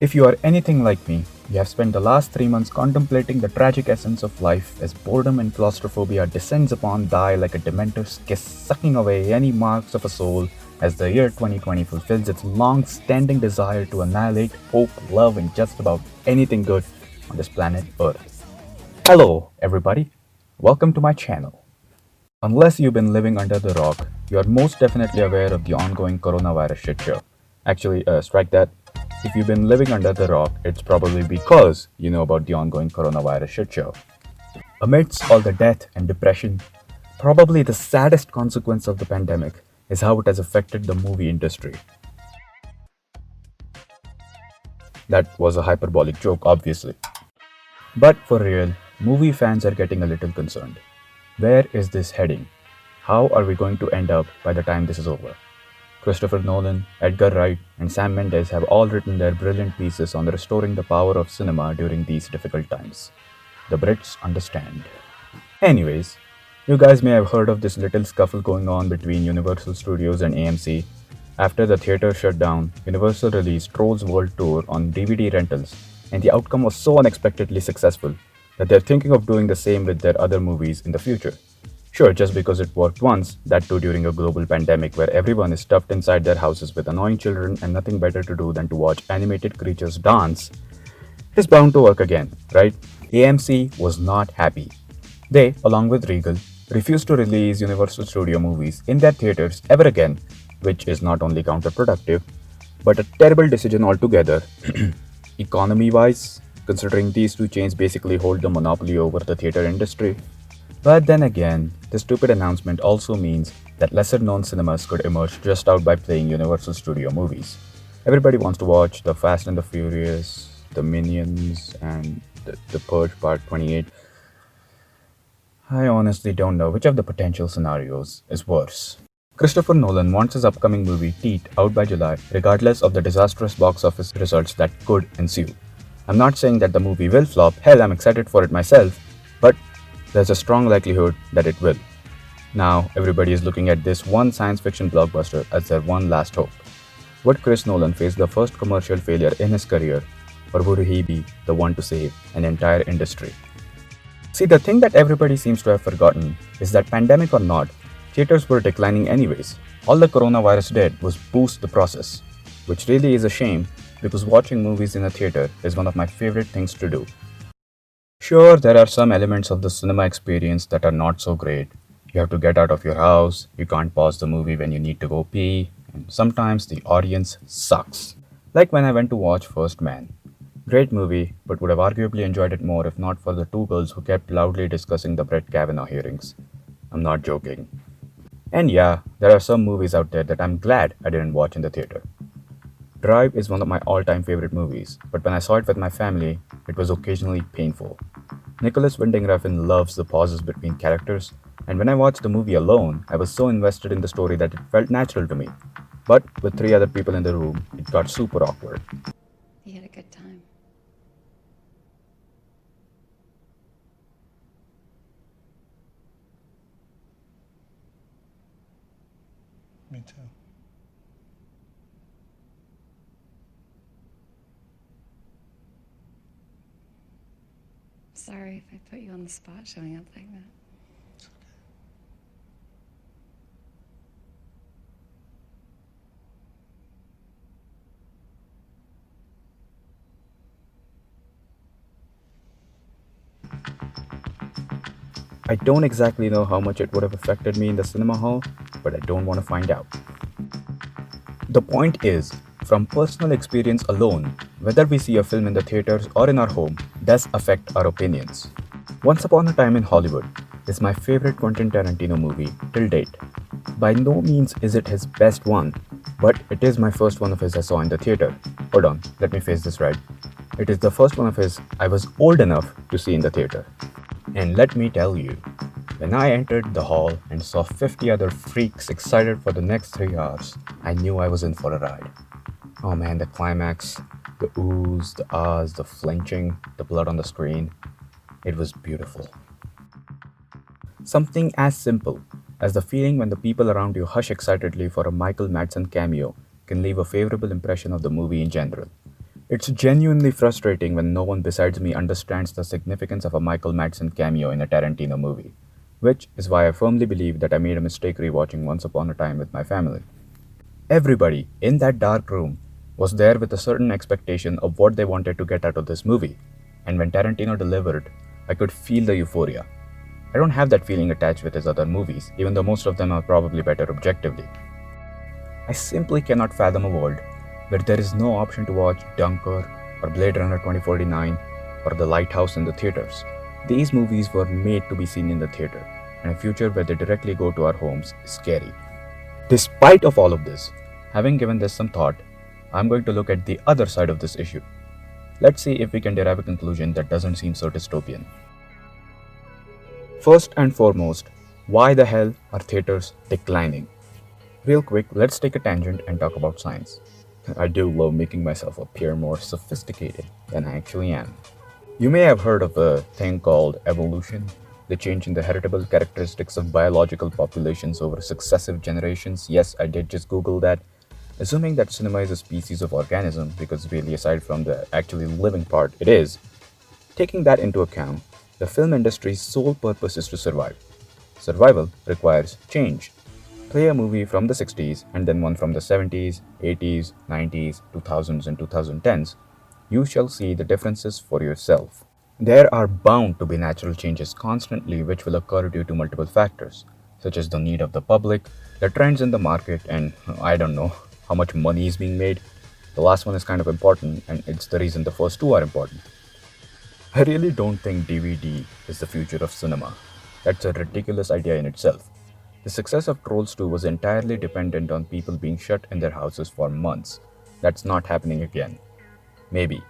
If you are anything like me, you have spent the last 3 months contemplating the tragic essence of life as boredom and claustrophobia descends upon thigh like a dementor's kiss, sucking away any marks of a soul as the year 2020 fulfills its long-standing desire to annihilate hope, love, and just about anything good on this planet Earth. Hello, everybody. Welcome to my channel. Unless you've been living under the rock, you are most definitely aware of the ongoing coronavirus shit show. Actually, strike that. If you've been living under the rock, it's probably because you know about the ongoing coronavirus shit show. Amidst all the death and depression, probably the saddest consequence of the pandemic is how it has affected the movie industry. That was a hyperbolic joke, obviously. But for real, movie fans are getting a little concerned. Where is this heading? How are we going to end up by the time this is over? Christopher Nolan, Edgar Wright, and Sam Mendes have all written their brilliant pieces on restoring the power of cinema during these difficult times. The Brits understand. Anyways, you guys may have heard of this little scuffle going on between Universal Studios and AMC. After the theater shut down, Universal released Trolls World Tour on DVD rentals, and the outcome was so unexpectedly successful that they're thinking of doing the same with their other movies in the future. Sure, just because it worked once, that too during a global pandemic where everyone is stuffed inside their houses with annoying children and nothing better to do than to watch animated creatures dance, it is bound to work again, right? AMC was not happy. They, along with Regal, refused to release Universal Studio movies in their theaters ever again, which is not only counterproductive, but a terrible decision altogether, economy wise, considering these two chains basically hold the monopoly over the theater industry. But then again, the stupid announcement also means that lesser known cinemas could emerge just out by playing Universal Studio movies. Everybody wants to watch The Fast and the Furious, The Minions, and the Purge Part 28. I honestly don't know which of the potential scenarios is worse. Christopher Nolan wants his upcoming movie Tenet out by July, regardless of the disastrous box office results that could ensue. I'm not saying that the movie will flop, hell, I'm excited for it myself, but there's a strong likelihood that it will. Now, everybody is looking at this one science fiction blockbuster as their one last hope. Would Chris Nolan face the first commercial failure in his career, or would he be the one to save an entire industry? See, the thing that everybody seems to have forgotten is that pandemic or not, theaters were declining anyways. All the coronavirus did was boost the process, which really is a shame because watching movies in a theater is one of my favorite things to do. Sure, there are some elements of the cinema experience that are not so great. You have to get out of your house, you can't pause the movie when you need to go pee, and sometimes the audience sucks. Like when I went to watch First Man. Great movie, but would have arguably enjoyed it more if not for the two girls who kept loudly discussing the Brett Kavanaugh hearings. I'm not joking. And yeah, there are some movies out there that I'm glad I didn't watch in the theater. Drive is one of my all-time favorite movies, but when I saw it with my family, it was occasionally painful. Nicholas Winding Refn loves the pauses between characters, and when I watched the movie alone, I was so invested in the story that it felt natural to me. But with three other people in the room, it got super awkward. You had a good time. Me too. Sorry if I put you on the spot showing up like that. It's okay. I don't exactly know how much it would have affected me in the cinema hall, but I don't want to find out. The point is, from personal experience alone, whether we see a film in the theaters or in our home does affect our opinions. Once Upon a Time in Hollywood is my favorite Quentin Tarantino movie till date. By no means is it his best one, but it is my first one of his I saw in the theater. Hold on, let me phrase this right. It is the first one of his I was old enough to see in the theater. And let me tell you, when I entered the hall and saw 50 other freaks excited for the next 3 hours, I knew I was in for a ride. Oh man, the climax, the oohs, the ahs, the flinching, the blood on the screen. It was beautiful. Something as simple as the feeling when the people around you hush excitedly for a Michael Madsen cameo can leave a favorable impression of the movie in general. It's genuinely frustrating when no one besides me understands the significance of a Michael Madsen cameo in a Tarantino movie, which is why I firmly believe that I made a mistake rewatching Once Upon a Time with my family. Everybody in that dark room was there with a certain expectation of what they wanted to get out of this movie, and when Tarantino delivered, I could feel the euphoria. I don't have that feeling attached with his other movies, even though most of them are probably better objectively. I simply cannot fathom a world where there is no option to watch Dunkirk or Blade Runner 2049 or The Lighthouse in the theaters. These movies were made to be seen in the theater, and a future where they directly go to our homes is scary. Despite of all of this, having given this some thought, I'm going to look at the other side of this issue. Let's see if we can derive a conclusion that doesn't seem so dystopian. First and foremost, why the hell are theaters declining? Real quick, let's take a tangent and talk about science. I do love making myself appear more sophisticated than I actually am. You may have heard of a thing called evolution, the change in the heritable characteristics of biological populations over successive generations. Yes, I did just Google that. Assuming that cinema is a species of organism, because really aside from the actually living part, it is, taking that into account, the film industry's sole purpose is to survive. Survival requires change. Play a movie from the 60s and then one from the 70s, 80s, 90s, 2000s, and 2010s. You shall see the differences for yourself. There are bound to be natural changes constantly which will occur due to multiple factors, such as the need of the public, the trends in the market, and I don't know, how much money is being made. The last one is kind of important, and it's the reason the first two are important. I really don't think DVD is the future of cinema. That's a ridiculous idea in itself. The success of Trolls 2 was entirely dependent on people being shut in their houses for months. That's not happening again. Maybe.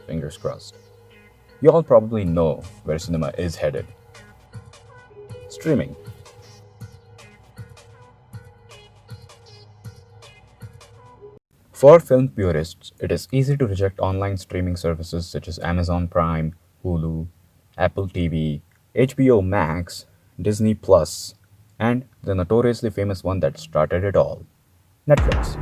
Fingers crossed. You all probably know where cinema is headed. Streaming. For film purists, it is easy to reject online streaming services such as Amazon Prime, Hulu, Apple TV, HBO Max, Disney Plus, and the notoriously famous one that started it all, Netflix.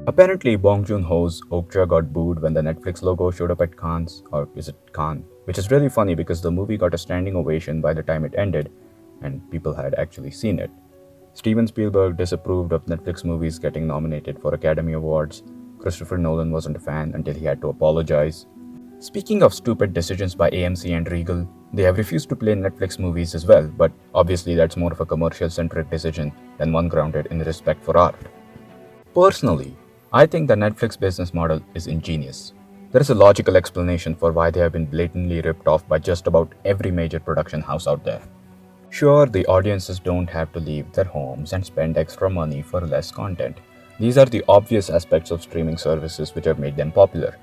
Apparently, Bong Joon-ho's Okja got booed when the Netflix logo showed up at Cannes, or is it Cannes? Which is really funny because the movie got a standing ovation by the time it ended, and people had actually seen it. Steven Spielberg disapproved of Netflix movies getting nominated for Academy Awards. Christopher Nolan wasn't a fan until he had to apologize. Speaking of stupid decisions by AMC and Regal, they have refused to play Netflix movies as well, but obviously that's more of a commercial-centric decision than one grounded in respect for art. Personally, I think the Netflix business model is ingenious. There is a logical explanation for why they have been blatantly ripped off by just about every major production house out there. Sure, the audiences don't have to leave their homes and spend extra money for less content. These are the obvious aspects of streaming services which have made them popular.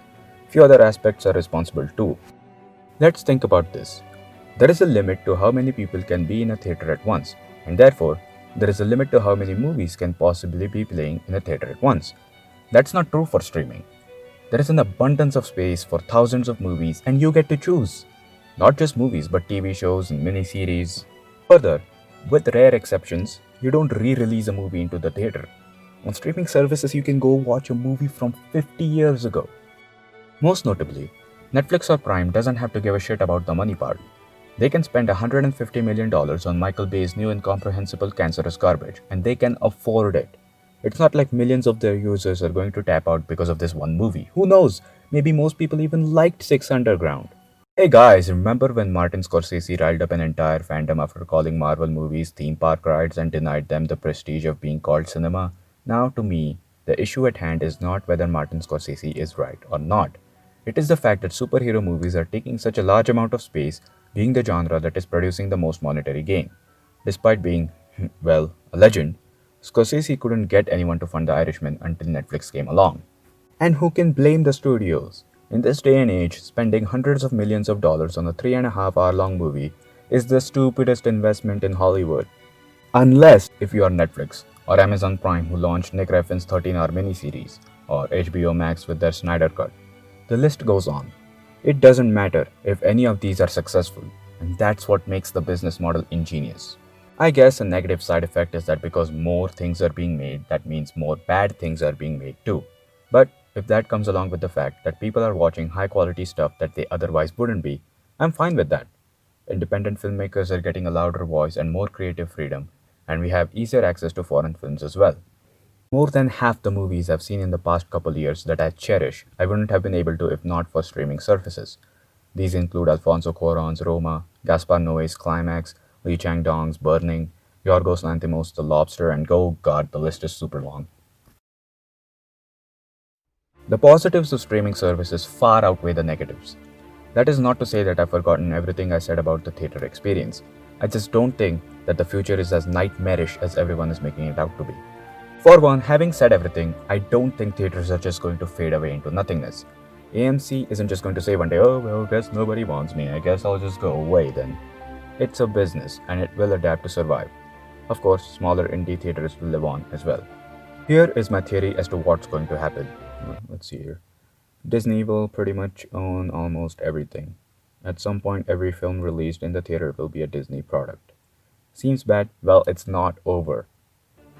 Few other aspects are responsible too. Let's think about this. There is a limit to how many people can be in a theater at once, and therefore, there is a limit to how many movies can possibly be playing in a theater at once. That's not true for streaming. There is an abundance of space for thousands of movies, and you get to choose. Not just movies, but TV shows and miniseries. Further, with rare exceptions, you don't re-release a movie into the theater. On streaming services, you can go watch a movie from 50 years ago. Most notably, Netflix or Prime doesn't have to give a shit about the money part. They can spend $150 million on Michael Bay's new incomprehensible cancerous garbage, and they can afford it. It's not like millions of their users are going to tap out because of this one movie. Who knows? Maybe most people even liked Six Underground. Hey guys, remember when Martin Scorsese riled up an entire fandom after calling Marvel movies theme park rides and denied them the prestige of being called cinema? Now, to me, the issue at hand is not whether Martin Scorsese is right or not. It is the fact that superhero movies are taking such a large amount of space, being the genre that is producing the most monetary gain. Despite being, well, a legend, Scorsese couldn't get anyone to fund The Irishman until Netflix came along. And who can blame the studios? In this day and age, spending hundreds of millions of dollars on a 3.5 hour long movie is the stupidest investment in Hollywood. Unless if you are Netflix or Amazon Prime who launched Nick Refn's 13-hour miniseries, or HBO Max with their Snyder Cut. The list goes on. It doesn't matter if any of these are successful, and that's what makes the business model ingenious. I guess a negative side effect is that because more things are being made, that means more bad things are being made too. But if that comes along with the fact that people are watching high quality stuff that they otherwise wouldn't be, I'm fine with that. Independent filmmakers are getting a louder voice and more creative freedom, and we have easier access to foreign films as well. More than half the movies I've seen in the past couple years that I cherish, I wouldn't have been able to if not for streaming services. These include Alfonso Cuarón's Roma, Gaspar Noé's Climax, Lee Chang-dong's Burning, Yorgos Lanthimos' The Lobster, and oh god, the list is super long. The positives of streaming services far outweigh the negatives. That is not to say that I've forgotten everything I said about the theatre experience. I just don't think that the future is as nightmarish as everyone is making it out to be. For one, having said everything, I don't think theatres are just going to fade away into nothingness. AMC isn't just going to say one day, oh well, guess nobody wants me, I guess I'll just go away then. It's a business and it will adapt to survive. Of course, smaller indie theatres will live on as well. Here is my theory as to what's going to happen. Let's see here. Disney will pretty much own almost everything. At some point, every film released in the theater will be a Disney product. Seems bad? Well, it's not over.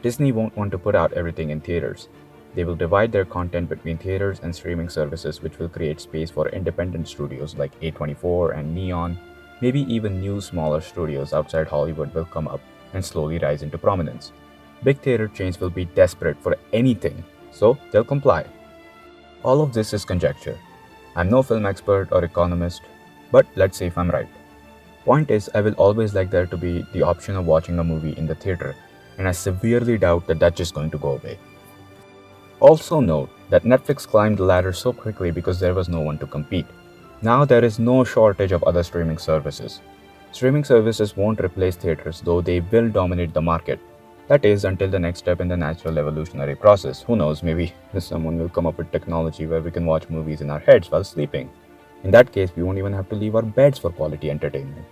Disney won't want to put out everything in theaters. They will divide their content between theaters and streaming services, which will create space for independent studios like A24 and Neon. Maybe even new smaller studios outside Hollywood will come up and slowly rise into prominence. Big theater chains will be desperate for anything, so they'll comply. All of this is conjecture. I'm no film expert or economist, but let's see if I'm right. Point is, I will always like there to be the option of watching a movie in the theater, and I severely doubt that that's just going to go away. Also note that Netflix climbed the ladder so quickly because there was no one to compete. Now there is no shortage of other streaming services. Streaming services won't replace theaters, though they will dominate the market. That is, until the next step in the natural evolutionary process. Who knows, maybe someone will come up with technology where we can watch movies in our heads while sleeping. In that case, we won't even have to leave our beds for quality entertainment.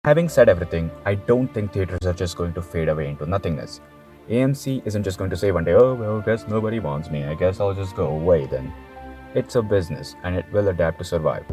Having said everything, I don't think theaters are just going to fade away into nothingness. AMC isn't just going to say one day, oh well, guess nobody wants me, I guess I'll just go away then. It's a business and it will adapt to survive.